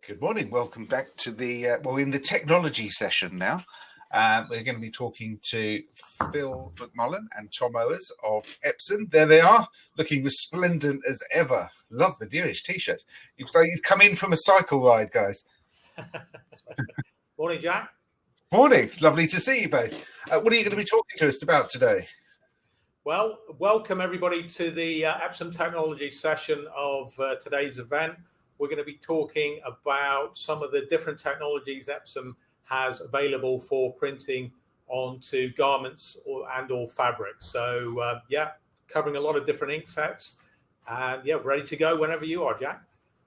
Good morning. Welcome back to the, in the technology session now. We're going to be talking to Phil Mcmullen and Tom Owers of Epson. There they are, looking resplendent as ever. Love the newish T-shirts. You've come in from a cycle ride, guys. Morning, Jack. Morning. Lovely to see you both. What are you going to be talking to us about today? Well, welcome everybody to the Epson technology session of today's event. We're going to be talking about some of the different technologies Epson has available for printing onto garments or fabric. So covering a lot of different ink sets, and ready to go whenever you are, Jack.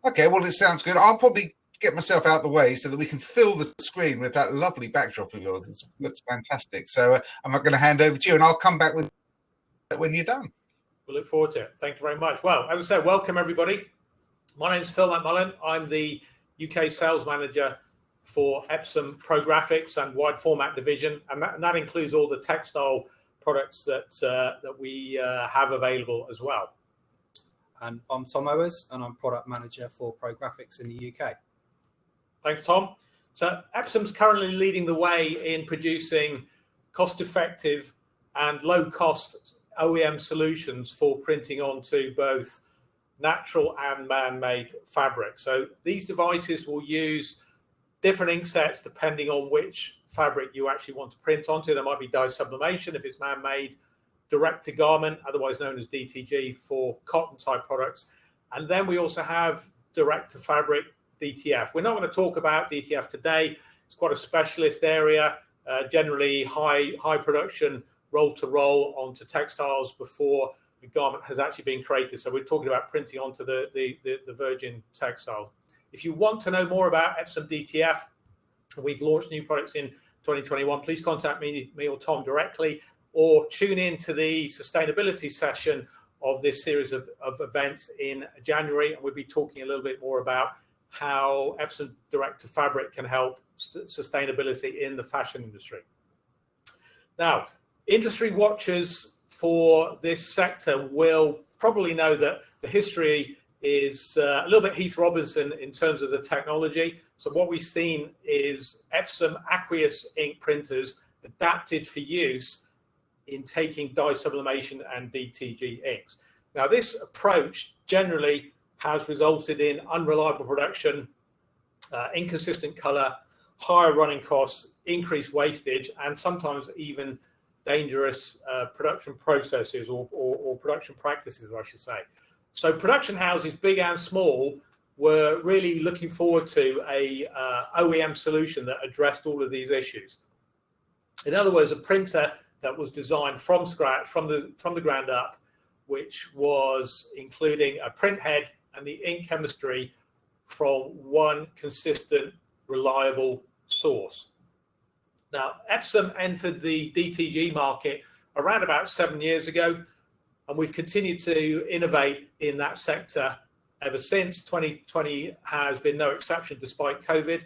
Okay, well, it sounds good. I'll probably get myself out of the way so that we can fill the screen with that lovely backdrop of yours. It looks fantastic. So I'm not going to hand over to you, and I'll come back with when you're done. We look forward to it. Thank you very much. Well, as I said, welcome everybody. My name's Phil Mcmullen. I'm the UK sales manager for Epson Pro Graphics and Wide Format Division, and that includes all the textile products that we have available as well. And I'm Tom Owers, and I'm product manager for Pro Graphics in the UK. Thanks, Tom. So Epson's currently leading the way in producing cost-effective and low-cost OEM solutions for printing onto both natural and man-made fabric. So these devices will use different ink sets depending on which fabric you actually want to print onto. There might be dye sublimation if it's man-made, direct to garment, otherwise known as DTG for cotton type products. And then we also have direct to fabric DTF. We're not going to talk about DTF today. It's quite a specialist area, generally high production roll to roll onto textiles before the garment has actually been created. So we're talking about printing onto the virgin textile. If you want to know more about Epson Dtf, we've launched new products in 2021. Please contact me or Tom directly, or tune in to the sustainability session of this series of events in January, and we'll be talking a little bit more about how Epson Direct to Fabric can help sustainability in the fashion industry. Now, industry watchers for this sector will probably know that the history is a little bit Heath Robinson in terms of the technology. So what we've seen is Epson aqueous ink printers adapted for use in taking dye sublimation and DTG inks. Now, this approach generally has resulted in unreliable production, inconsistent color, higher running costs, increased wastage, and sometimes even dangerous production processes or production practices, I should say. So production houses, big and small, were really looking forward to a OEM solution that addressed all of these issues. In other words, a printer that was designed from scratch, from the ground up, which was including a print head and the ink chemistry from one consistent, reliable source. Now, Epson entered the DTG market around about 7 years ago, and we've continued to innovate in that sector ever since. 2020 has been no exception despite COVID,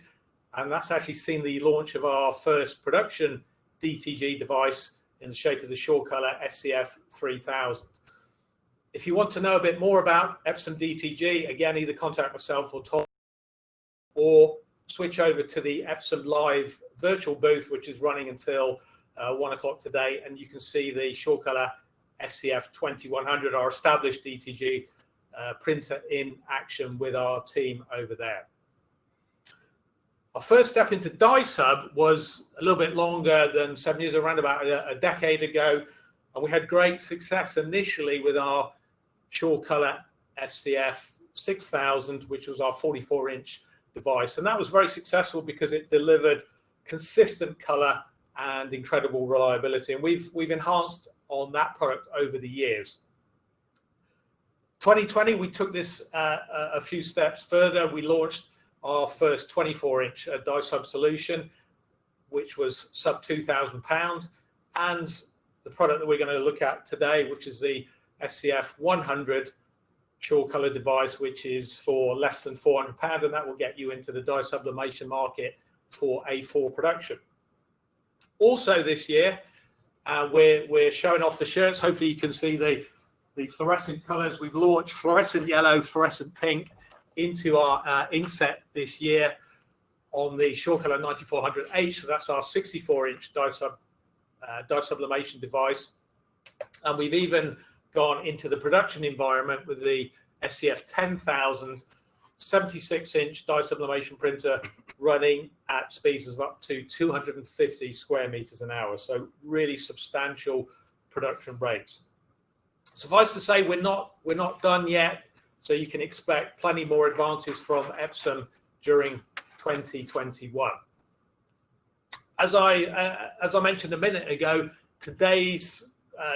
and that's actually seen the launch of our first production DTG device in the shape of the SureColor SCF 3000. If you want to know a bit more about Epson DTG, again, either contact myself or Tom, or switch over to the Epson Live virtual booth, which is running until 1 o'clock today, and you can see the SureColor SCF 2100, our established DTG printer in action with our team over there. Our first step into dye sub was a little bit longer than 7 years, around about a decade ago, and we had great success initially with our SureColor SCF 6000, which was our 44-inch device, and that was very successful because it delivered consistent color and incredible reliability, and we've enhanced on that product over the years. 2020, we took this a few steps further. We launched our first 24-inch dye sub solution, which was sub £2,000, and the product that we're going to look at today, which is the SCF 100 SureColor device, which is for less than £400, and that will get you into the dye sublimation market for A4 production. Also this year, we're showing off the shirts. Hopefully you can see the fluorescent colors. We've launched fluorescent yellow, fluorescent pink, into our inset this year on the SureColor 9400H. So that's our 64-inch dye sublimation device. And we've even gone into the production environment with the SCF 10,000 76-inch dye sublimation printer running at speeds of up to 250 square meters an hour. So really substantial production rates. Suffice to say, we're not done yet. So you can expect plenty more advances from Epson during 2021. As I mentioned a minute ago, today's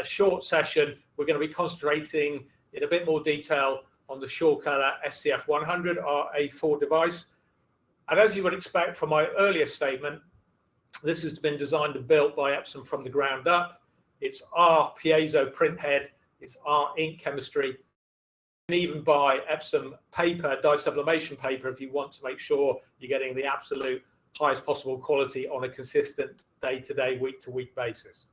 short session, we're going to be concentrating in a bit more detail on the SureColor SCF 100, our A4 device. And as you would expect from my earlier statement, this has been designed and built by Epson from the ground up. It's our piezo print head, it's our ink chemistry, and even buy Epson paper, dye sublimation paper, if you want to make sure you're getting the absolute highest possible quality on a consistent day-to-day, week-to-week basis.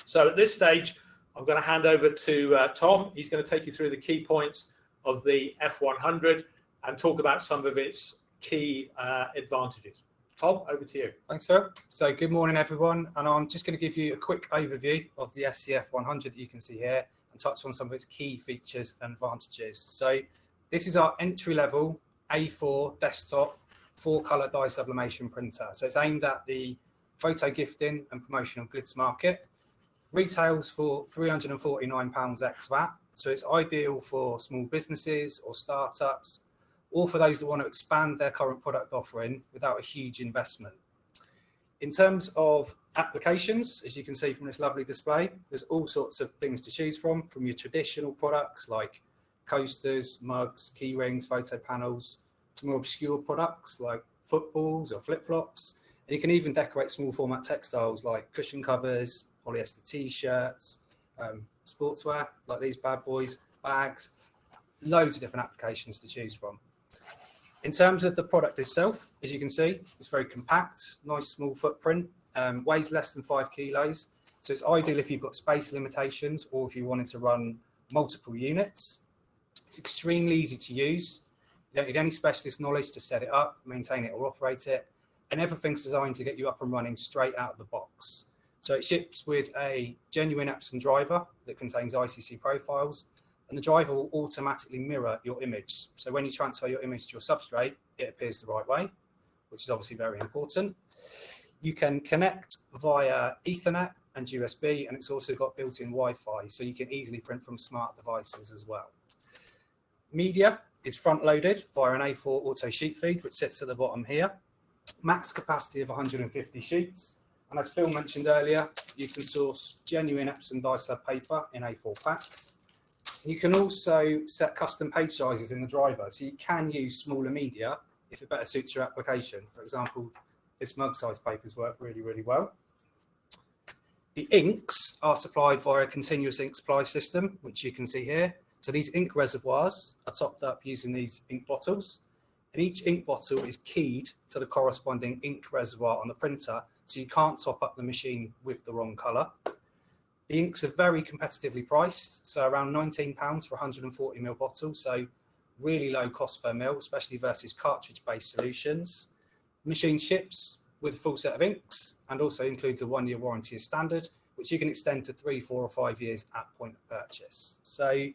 So at this stage, I'm going to hand over to Tom. He's going to take you through the key points of the F100 and talk about some of its key advantages. Tom, over to you. Thanks, Phil. So good morning, everyone. And I'm just going to give you a quick overview of the SCF 100 that you can see here and touch on some of its key features and advantages. So this is our entry-level A4 desktop 4-color dye sublimation printer. So it's aimed at the photo gifting and promotional goods market. Retails for £349 ex VAT. So it's ideal for small businesses or startups, or for those that want to expand their current product offering without a huge investment. In terms of applications, as you can see from this lovely display, there's all sorts of things to choose from your traditional products like coasters, mugs, key rings, photo panels, to more obscure products like footballs or flip-flops. And you can even decorate small format textiles like cushion covers, polyester t-shirts, sportswear like these bad boys, bags, loads of different applications to choose from. In terms of the product itself, as you can see, it's very compact, nice small footprint, weighs less than 5 kilos. So it's ideal if you've got space limitations or if you wanted to run multiple units. It's extremely easy to use. You don't need any specialist knowledge to set it up, maintain it or operate it. And everything's designed to get you up and running straight out of the box. So it ships with a genuine Epson driver that contains ICC profiles, and the driver will automatically mirror your image. So when you transfer your image to your substrate, it appears the right way, which is obviously very important. You can connect via Ethernet and USB, and it's also got built-in Wi-Fi, so you can easily print from smart devices as well. Media is front-loaded via an A4 auto sheet feed, which sits at the bottom here. Max capacity of 150 sheets. And as Phil mentioned earlier, you can source genuine Epson dye sub paper in A4 packs. You can also set custom page sizes in the driver, so you can use smaller media if it better suits your application. For example, this mug size papers work really, really well. The inks are supplied via a continuous ink supply system, which you can see here. So these ink reservoirs are topped up using these ink bottles, and each ink bottle is keyed to the corresponding ink reservoir on the printer, so you can't top up the machine with the wrong colour. The inks are very competitively priced, so around £19 for 140ml bottles, so really low cost per mil, especially versus cartridge-based solutions. The machine ships with a full set of inks and also includes a 1-year warranty as standard, which you can extend to 3, 4 or 5 years at point of purchase. So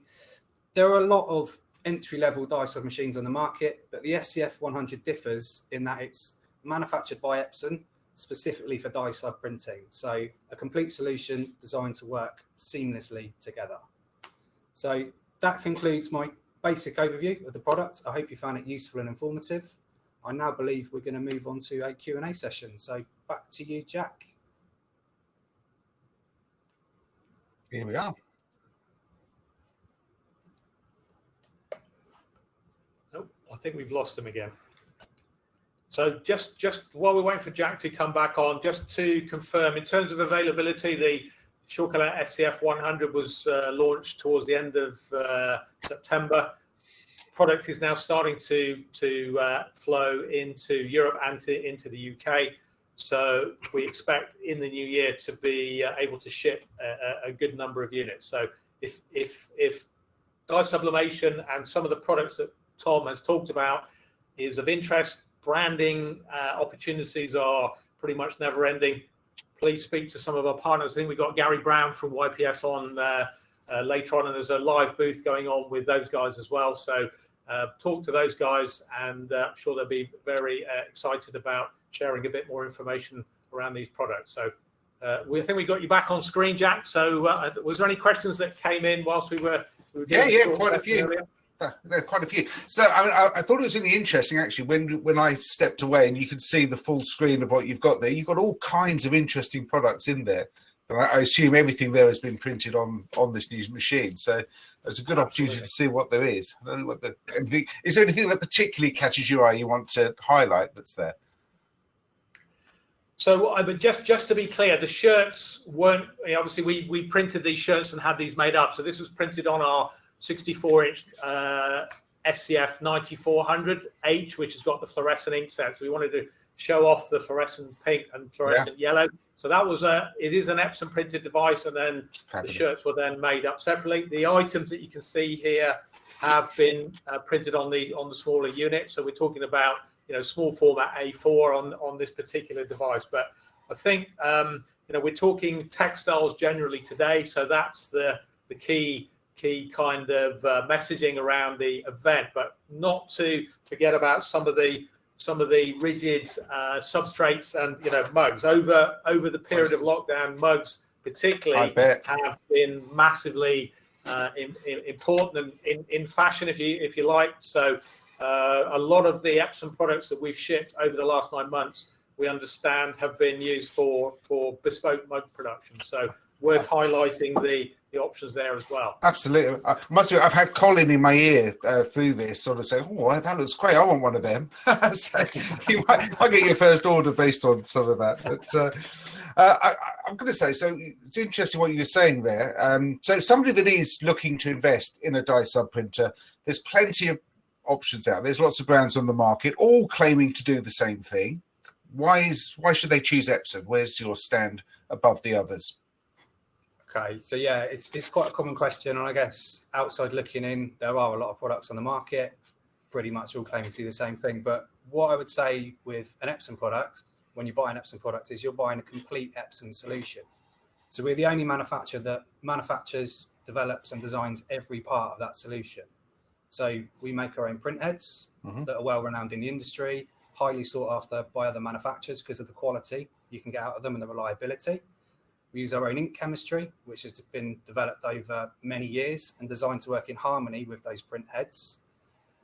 there are a lot of entry-level dye sub machines on the market, but the SCF 100 differs in that it's manufactured by Epson, specifically for dye sub printing. So a complete solution designed to work seamlessly together. So that concludes my basic overview of the product. I hope you found it useful and informative. I now believe we're going to move on to a Q&A session. So back to you, Jack. Here we are. Oh, I think we've lost him again. So just while we're waiting for Jack to come back on, just to confirm, in terms of availability, the SureColor SCF 100 was launched towards the end of September. Product is now starting to flow into Europe and into the UK. So we expect in the new year to be able to ship a good number of units. So if dye sublimation and some of the products that Tom has talked about is of interest. Branding opportunities are pretty much never ending. Please speak to some of our partners. I think we've got Gary Brown from YPS on later on, and there's a live booth going on with those guys as well. So talk to those guys, and I'm sure they'll be very excited about sharing a bit more information around these products. So I think we got you back on screen, Jack. So was there any questions that came in whilst we were yeah, quite a few. There are quite a few. So I thought it was really interesting actually when I stepped away, and you could see the full screen of what you've got there. You've got all kinds of interesting products in there. And I assume everything there has been printed on this new machine. So it's a good opportunity to see what there is. I don't know what is there anything that particularly catches your eye you want to highlight that's there? So just to be clear, the shirts weren't, obviously we printed these shirts and had these made up. So this was printed on our 64-inch SCF 9400H, which has got the fluorescent ink set. So we wanted to show off the fluorescent pink and fluorescent yellow. So that was it is an Epson printed device, and then the shirts were then made up separately. The items that you can see here have been printed on the smaller unit. So we're talking about small format A4 on this particular device. But I think we're talking textiles generally today. So that's the key kind of messaging around the event, but not to forget about some of the rigid substrates and mugs over the period of lockdown. Mugs particularly have been massively important in fashion, if you like. So a lot of the Epson products that we've shipped over the last 9 months, we understand, have been used for bespoke mug production. So worth highlighting the options there as well. Absolutely. I've had Colin in my ear through this, sort of saying, "Oh, that looks great. I want one of them." So I'll get your first order based on some of that. But I'm going to say, so it's interesting what you were saying there. So somebody that is looking to invest in a dye sub printer, there's plenty of options out. There's lots of brands on the market, all claiming to do the same thing. Why should they choose Epson? Where's your stand above the others? Okay, so yeah, it's quite a common question, and I guess outside looking in, there are a lot of products on the market, pretty much all claiming to do the same thing. But what I would say with an Epson product, when you buy an Epson product, is you're buying a complete Epson solution. So we're the only manufacturer that manufactures, develops, and designs every part of that solution. So we make our own print heads that are well renowned in the industry, highly sought after by other manufacturers because of the quality you can get out of them and the reliability. We use our own ink chemistry, which has been developed over many years and designed to work in harmony with those print heads.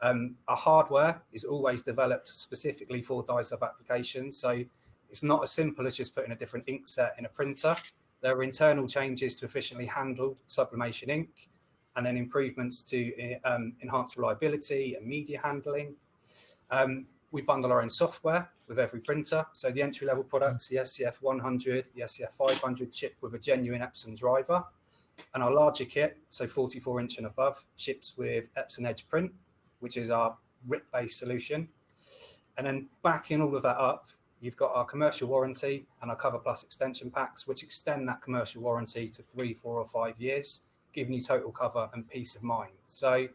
Our hardware is always developed specifically for dye sub applications. So it's not as simple as just putting a different ink set in a printer. There are internal changes to efficiently handle sublimation ink, and then improvements to enhance reliability and media handling. We bundle our own software with every printer. So the entry-level products, the SCF 100, the SCF 500, shipped with a genuine Epson driver. And our larger kit, so 44-inch and above, ships with Epson Edge Print, which is our RIP-based solution. And then backing all of that up, you've got our commercial warranty and our Cover Plus extension packs, which extend that commercial warranty to 3, 4, or 5 years, giving you total cover and peace of mind. So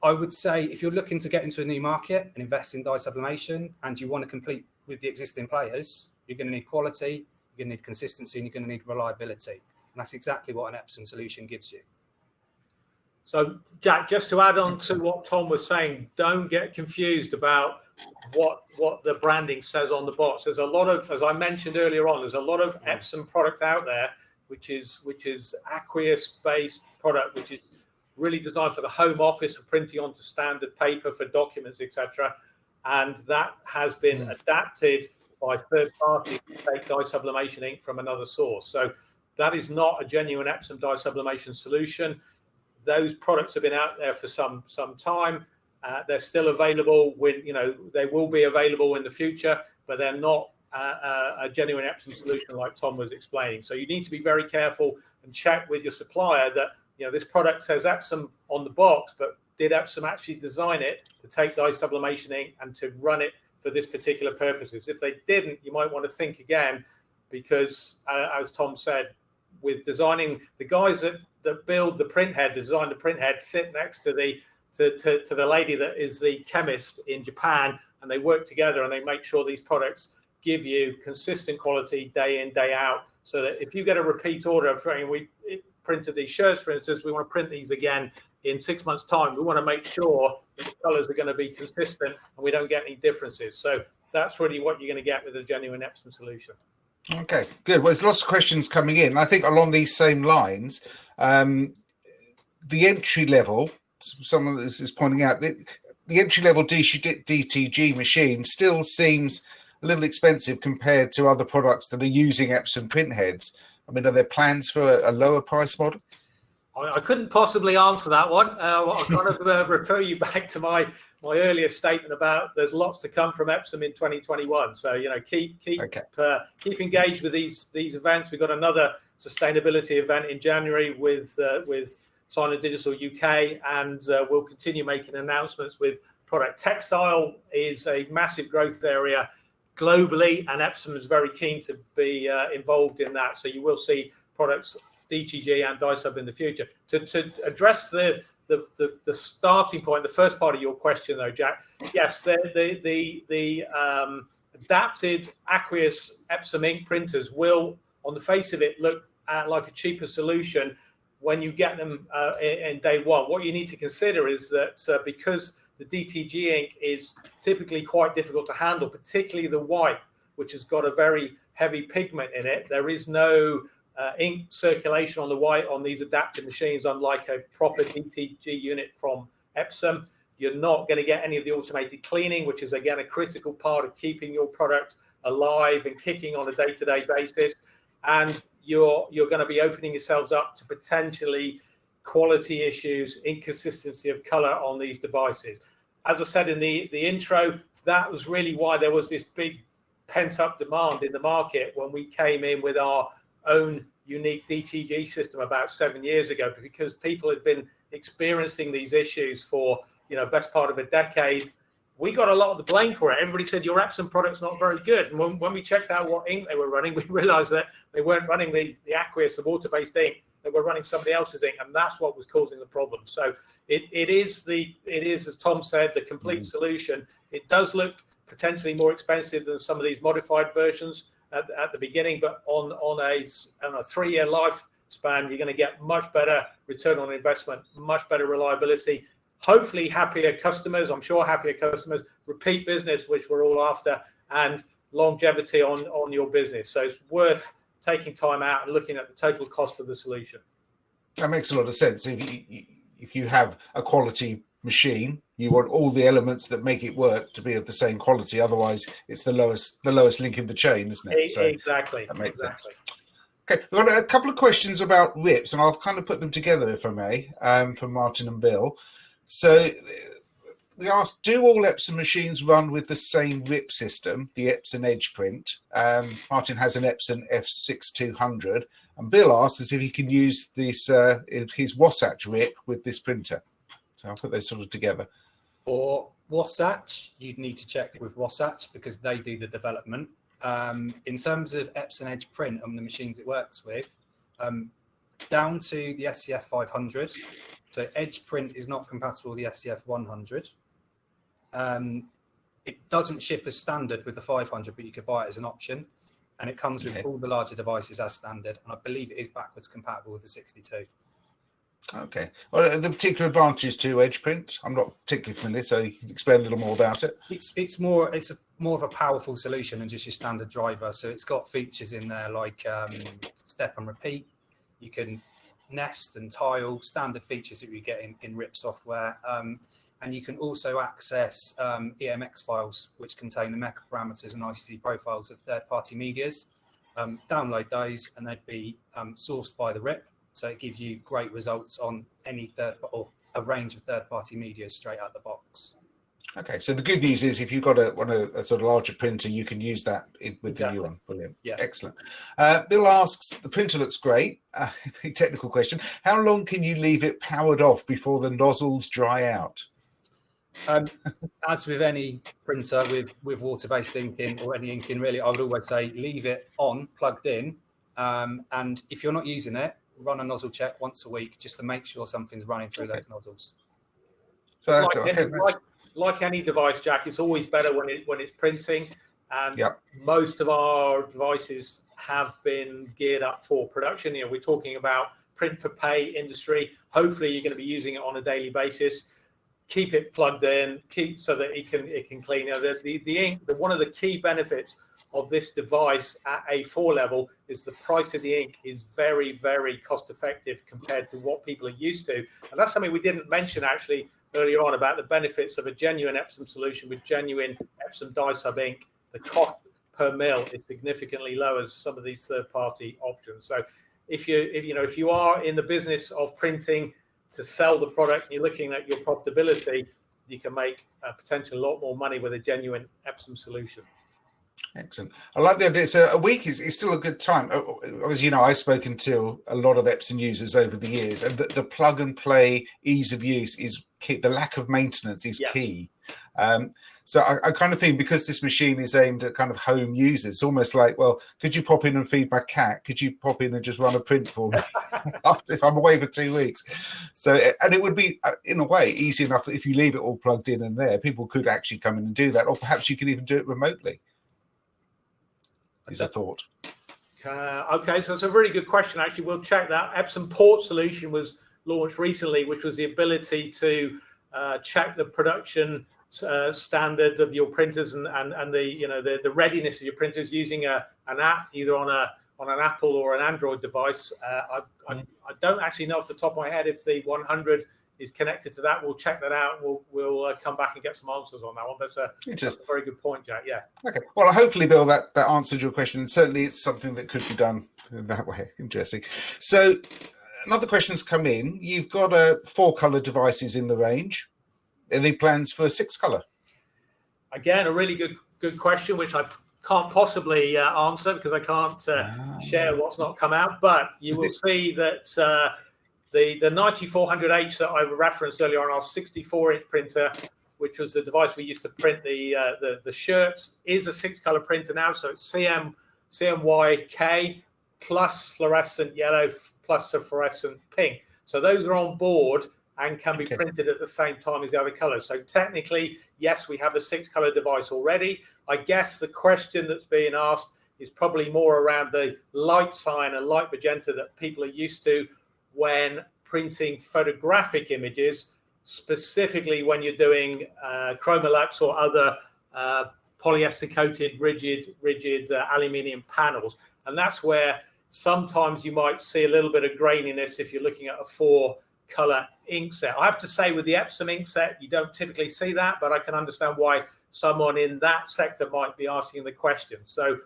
I would say if you're looking to get into a new market and invest in dye sublimation and you want to compete with the existing players, you're going to need quality, you're going to need consistency, and you're going to need reliability. And that's exactly what an Epson solution gives you. So, Jack, just to add on to what Tom was saying, don't get confused about what the branding says on the box. There's a lot of, as I mentioned earlier on, there's a lot of Epson product out there, which is aqueous-based product, which is really designed for the home office, for printing onto standard paper, for documents, etc. And that has been adapted by third parties to take dye sublimation ink from another source. So that is not a genuine Epson dye sublimation solution. Those products have been out there for some time. They're still available. They will be available in the future, but they're not a genuine Epson solution like Tom was explaining. So you need to be very careful and check with your supplier that this product says Epson on the box, but did Epson actually design it to take dye sublimation ink and to run it for this particular purposes? If they didn't, you might want to think again, because as Tom said, with designing, the guys that build the print head, design the print head, sit next to the to the lady that is the chemist in Japan, and they work together and they make sure these products give you consistent quality day in, day out, so that if you get a repeat order for, we printed these shirts, for instance, we want to print these again in 6 months' time. We want to make sure that the colors are going to be consistent and we don't get any differences. So that's really what you're going to get with a genuine Epson solution. Okay, good. Well, there's lots of questions coming in. I think along these same lines, the entry level, someone is pointing out that the entry level DTG machine still seems a little expensive compared to other products that are using Epson print heads. I mean, are there plans for a lower price model? I couldn't possibly answer that one. I'll kind of refer you back to my earlier statement about there's lots to come from Epson in 2021. So, keep engaged with these events. We've got another sustainability event in January with Silent Digital UK, and we'll continue making announcements with product. Textile is a massive growth area globally, and Epson is very keen to be involved in that. So you will see products DTG and dye-sub in the future. To address the starting point, the first part of your question, though, Jack, yes, the adapted aqueous Epson ink printers will, on the face of it, look like a cheaper solution when you get them in day one. What you need to consider is that because the DTG ink is typically quite difficult to handle, particularly the white, which has got a very heavy pigment in it, there is no ink circulation on the white on these adapted machines, unlike a proper DTG unit from Epson. You're not going to get any of the automated cleaning, which is, again, a critical part of keeping your product alive and kicking on a day-to-day basis. And you're going to be opening yourselves up to potentially quality issues, inconsistency of color on these devices. As I said in the intro, that was really why there was this big pent-up demand in the market when we came in with our own unique DTG system about 7 years ago, because people had been experiencing these issues for best part of a decade. We got a lot of the blame for it. Everybody said your Epson product's not very good. And when we checked out what ink they were running, we realized that they weren't running the aqueous, the water-based ink. They were running somebody else's ink, and that's what was causing the problem. So it is, as Tom said, the complete solution. It does look potentially more expensive than some of these modified versions at the beginning, but on a 3-year lifespan, you're going to get much better return on investment, much better reliability, hopefully happier customers. I'm sure happier customers, repeat business, which we're all after, and longevity on your business. So it's worth taking time out and looking at the total cost of the solution. That makes a lot of sense. If you have a quality machine, you want all the elements that make it work to be of the same quality. Otherwise, it's the lowest link in the chain, isn't it? So exactly. That makes sense. Okay, we've got a couple of questions about RIPs, and I'll kind of put them together, if I may, from Martin and Bill. So we asked, do all Epson machines run with the same RIP system, the Epson Edge print? Martin has an Epson F6200, and Bill asks if he can use this his Wasatch RIP with this printer. So I'll put those sort of together. For Wasatch, you'd need to check with Wasatch because they do the development. In terms of Epson Edge print and the machines it works with, down to the SCF 500. So Edge print is not compatible with the SCF 100. It doesn't ship as standard with the 500, but you could buy it as an option. And it comes with all the larger devices as standard. And I believe it is backwards compatible with the 62. Okay. Well, the particular advantages to Edge print, I'm not particularly familiar, so you can explain a little more about it. It's more of a powerful solution than just your standard driver. So it's got features in there like step and repeat. You can nest and tile, standard features that you get in RIP software. And you can also access EMX files, which contain the mecha parameters and ICC profiles of third-party medias. Download those, and they'd be sourced by the RIP. So it gives you great results on any or a range of third-party media straight out the box. Okay, so the good news is if you've got a sort of larger printer, you can use that with the new one. Brilliant. Yeah. Excellent. Bill asks, the printer looks great. Technical question. How long can you leave it powered off before the nozzles dry out? As with any printer with water-based inking or any inking really, I would always say leave it on, plugged in. And if you're not using it, run a nozzle check once a week just to make sure something's running through those nozzles. So Like okay, like any device, Jack, it's always better when it's printing, and yep. most of our devices have been geared up for production. You know, we're talking about print for pay industry. Hopefully, you're going to be using it on a daily basis. Keep it plugged in, so that it can clean. You know, the ink. One of the key benefits of this device at A4 level is the price of the ink is very, very cost effective compared to what people are used to, and that's something we didn't mention actually earlier on about the benefits of a genuine Epsom solution with genuine Epsom dye-sub ink. The cost per mil is significantly lower as some of these third-party options. So if you are in the business of printing to sell the product and you're looking at your profitability, you can make potentially a lot more money with a genuine Epsom solution. Excellent. I like the idea. So a week is still a good time. As you know, I've spoken to a lot of Epson users over the years, and the plug and play ease of use is key. The lack of maintenance is key. So I kind of think, because this machine is aimed at kind of home users, it's almost like, well, could you pop in and feed my cat? Could you pop in and just run a print for me if I'm away for 2 weeks? So, and it would be, in a way, easy enough if you leave it all plugged in and there. People could actually come in and do that, or perhaps you could even do it remotely. Is a thought. Okay, so it's a really good question. Actually, we'll check that. Epsom Port solution was launched recently, which was the ability to check the production standard of your printers and the readiness of your printers using an app, either on an Apple or an Android device. I don't actually know off the top of my head if the 100 is connected to that. We'll check that out. We'll come back and get some answers on that one. That's a very good point, Jack. Yeah. Okay. Well, hopefully, Bill, that answered your question. And certainly it's something that could be done in that way. Interesting. So another question's come in. You've got 4-color devices in the range. Any plans for 6-color? Again, a really good question, which I can't possibly answer because I can't share what's not come out. But you will see that the 9400H that I referenced earlier on, our 64-inch printer, which was the device we used to print the shirts, is a 6-color printer now. So it's CMYK plus fluorescent yellow plus a fluorescent pink. So those are on board and can be printed at the same time as the other colors. So technically, yes, we have a 6-color device already. I guess the question that's being asked is probably more around the light cyan and light magenta that people are used to when printing photographic images, specifically when you're doing Chromolux or other polyester coated rigid aluminium panels. And that's where sometimes you might see a little bit of graininess if you're looking at a 4-color ink set. I have to say, with the Epsom ink set, you don't typically see that, but I can understand why someone in that sector might be asking the question. So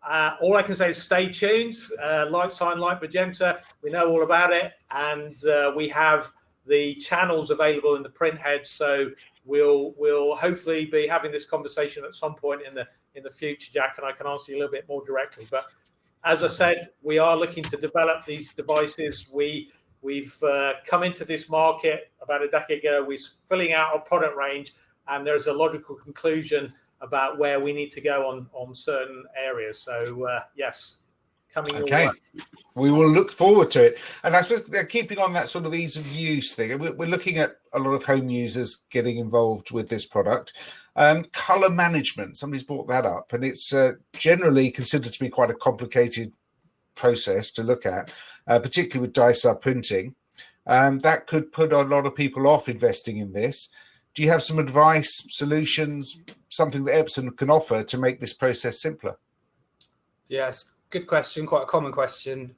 all I can say is stay tuned. Light cyan, light magenta, we know all about it, and we have the channels available in the print head. So we'll hopefully be having this conversation at some point in the future, Jack, and I can answer you a little bit more directly. But as I said, we are looking to develop these devices. We've come into this market about a decade ago. We're filling out our product range, and there's a logical conclusion about where we need to go on certain areas. So yes, coming your way. We will look forward to it. And I suppose keeping on that sort of ease of use thing, we're looking at a lot of home users getting involved with this product. Color management, somebody's brought that up, and it's generally considered to be quite a complicated process to look at, particularly with dye-sub printing. That could put a lot of people off investing in this. Do you have some advice, solutions, something that Epson can offer to make this process simpler? Yes, good question, quite a common question.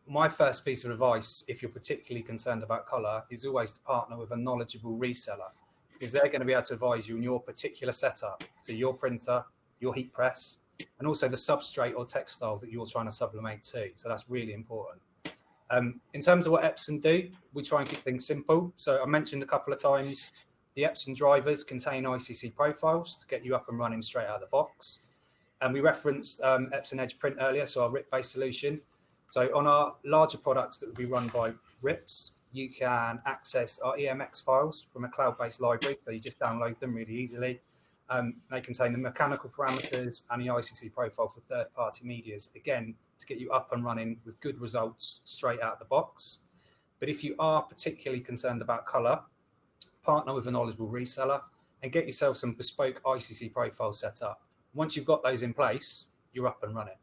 My first piece of advice, if you're particularly concerned about colour, is always to partner with a knowledgeable reseller, because they're going to be able to advise you on your particular setup. So your printer, your heat press, and also the substrate or textile that you're trying to sublimate to. So that's really important. In terms of what Epson do, we try and keep things simple. So I mentioned a couple of times, the Epson drivers contain ICC profiles to get you up and running straight out of the box. And we referenced Epson Edge Print earlier, so our RIP-based solution. So on our larger products that will be run by RIPs, you can access our EMX files from a cloud-based library. So you just download them really easily. They contain the mechanical parameters and the ICC profile for third-party medias, again, to get you up and running with good results straight out of the box. But if you are particularly concerned about colour, partner with a knowledgeable reseller, and get yourself some bespoke ICC profiles set up. Once you've got those in place, you're up and running.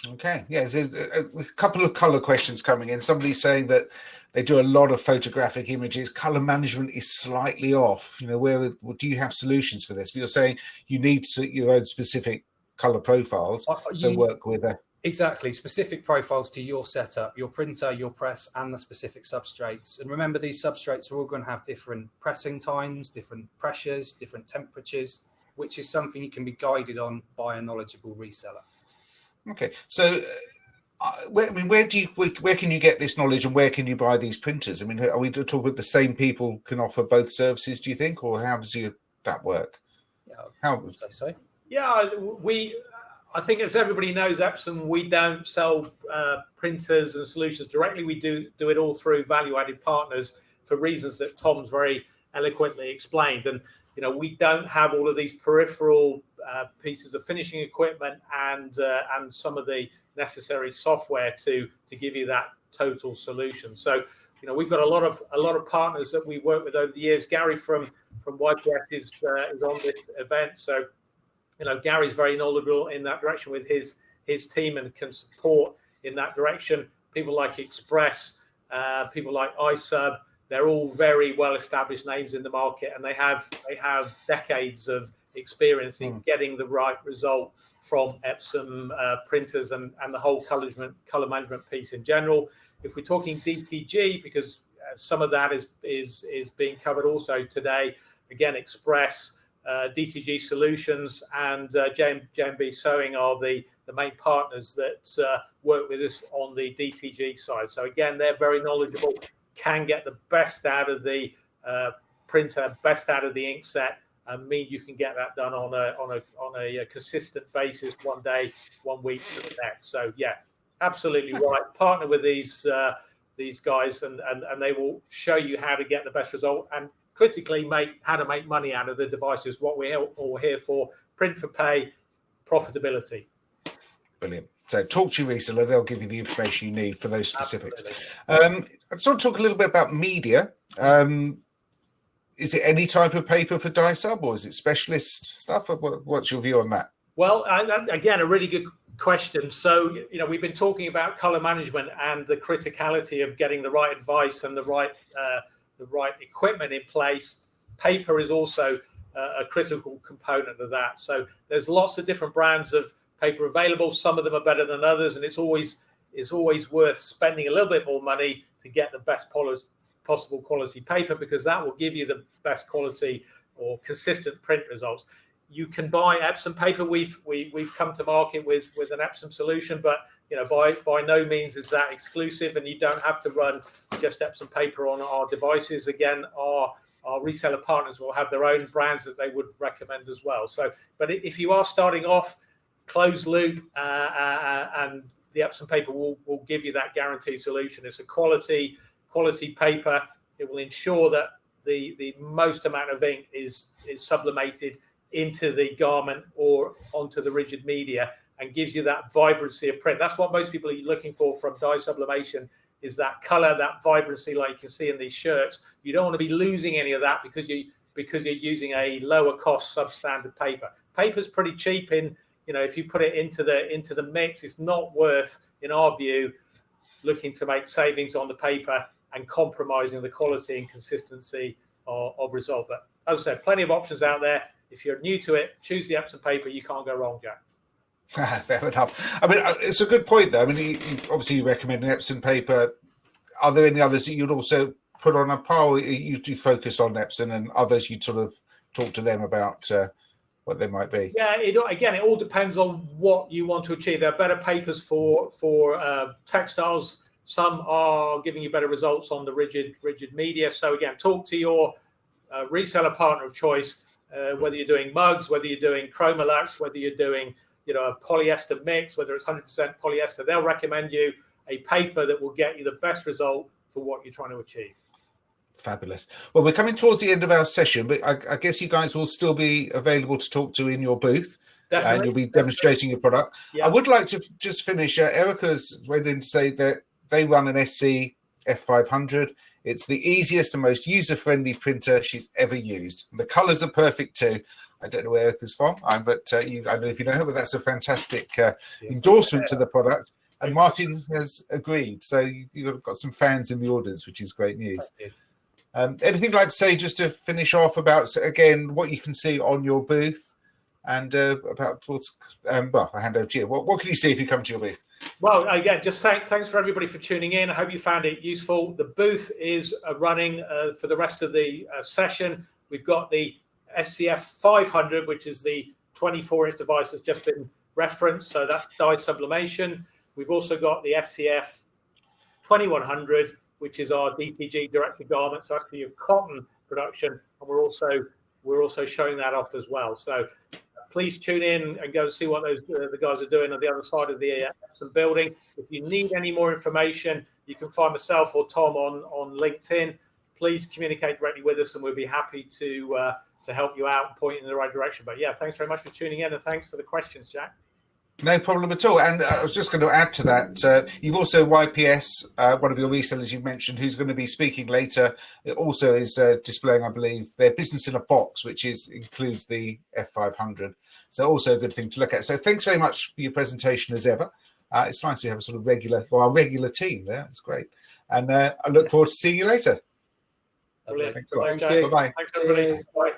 Okay, yeah, there's a couple of color questions coming in. Somebody's saying that they do a lot of photographic images. Color management is slightly off. You know, where do you have solutions for this? But you're saying you need your own specific color profiles, so work with a exactly specific profiles to your setup, your printer, your press, and the specific substrates. And remember, these substrates are all going to have different pressing times, different pressures, different temperatures, which is something you can be guided on by a knowledgeable reseller. Okay, so where can you get this knowledge, and where can you buy these printers? I mean, are we talking about the same people can offer both services, do you think, or how does that work? Yeah, how so? Yeah, I think, as everybody knows, Epson, we don't sell printers and solutions directly. We do it all through value-added partners for reasons that Tom's very eloquently explained. And you know, we don't have all of these peripheral pieces of finishing equipment and some of the necessary software to give you that total solution. So, you know, we've got a lot of partners that we work with over the years. Gary from YPF is on this event, so you know, Gary's very knowledgeable in that direction with his team and can support in that direction. People like Express, people like iSub, they're all very well established names in the market, and they have decades of experience in getting the right result from Epson printers and the whole color management piece in general. If we're talking DTG, because some of that is being covered also today, again, Express, DTG Solutions, and JMB Sewing are the main partners that work with us on the DTG side. So again, they're very knowledgeable, can get the best out of the printer, best out of the ink set, and mean you can get that done on a consistent basis, one day, 1 week to the next. So yeah, absolutely right. Partner with these guys, and they will show you how to get the best result, and critically how to make money out of the devices. What we're all here for: print for pay, profitability. Brilliant. So talk to your reseller, they'll give you the information you need for those specifics. I just want to talk a little bit about media. Is it any type of paper for dye sub, or is it specialist stuff? What's your view on that? Well, again, a really good question. So, you know, we've been talking about color management and the criticality of getting the right advice and the right equipment in place. Paper is also a critical component of that. So there's lots of different brands of paper available. Some of them are better than others, and it's always worth spending a little bit more money to get the best possible quality paper, because that will give you the best quality or consistent print results. You can buy Epson paper. We've come to market with an Epson solution, but you know, by no means is that exclusive, and you don't have to run just Epson paper on our devices. Again, our reseller partners will have their own brands that they would recommend as well. So, but if you are starting off, closed loop, and the Epson paper will give you that guaranteed solution. It's a quality paper. It will ensure that the most amount of ink is sublimated into the garment or onto the rigid media, and gives you that vibrancy of print. That's what most people are looking for from dye sublimation, is that color, that vibrancy, like you can see in these shirts. You don't want to be losing any of that because you're using a lower cost substandard paper. Paper's pretty cheap you know, if you put it into the mix, it's not worth, in our view, looking to make savings on the paper and compromising the quality and consistency of result. But as I said, plenty of options out there. If you're new to it, choose the Epson paper. You can't go wrong, Jack. Fair enough. I mean, it's a good point, though. I mean, obviously you recommend an Epson paper. Are there any others that you'd also put on a par? You do focus on Epson, and others you'd sort of talk to them about what they might be? Yeah, it all depends on what you want to achieve. There are better papers for textiles. Some are giving you better results on the rigid media. So again, talk to your reseller partner of choice, whether you're doing mugs, whether you're doing Chromalax, whether you're doing, you know, a polyester mix, whether it's 100% polyester. They'll recommend you a paper that will get you the best result for what you're trying to achieve. Fabulous. Well, we're coming towards the end of our session, but I guess you guys will still be available to talk to in your booth. Definitely. And you'll be demonstrating your product. Yeah. I would like to just finish. Erica's waiting to say that they run an SC F500. It's the easiest and most user-friendly printer she's ever used. The colours are perfect too. I don't know where Erica's from, but I don't know if you know her, but that's a fantastic endorsement to the product. And Martin has agreed. So you've got some fans in the audience, which is great news. Anything you'd like to say just to finish off about, again, what you can see on your booth and about what's, well, I'll hand over to you. What can you see if you come to your booth? Well, again, just thanks for everybody for tuning in. I hope you found it useful. The booth is running for the rest of the session. We've got the SCF 500, which is the 24-inch device that's just been referenced. So that's dye sublimation. We've also got the SCF 2100, which is our DTG direct-to-garment, so actually your cotton production, and we're also showing that off as well. So please tune in and go and see what the guys are doing on the other side of the Epson building. If you need any more information, you can find myself or Tom on LinkedIn. Please communicate directly with us, and we'll be happy to help you out and point you in the right direction. But yeah, thanks very much for tuning in, and thanks for the questions, Jack. No problem at all. And I was just going to add to that, you've also YPS, one of your resellers you mentioned, who's going to be speaking later. It also is displaying, I believe, their business in a box, which includes the F500. So also a good thing to look at. So thanks very much for your presentation as ever. It's nice to have a sort of our regular team there. It's great. And I look forward to seeing you later. Brilliant. Thanks a lot. Thanks, Jack. Bye-bye. Thanks, everybody. Bye.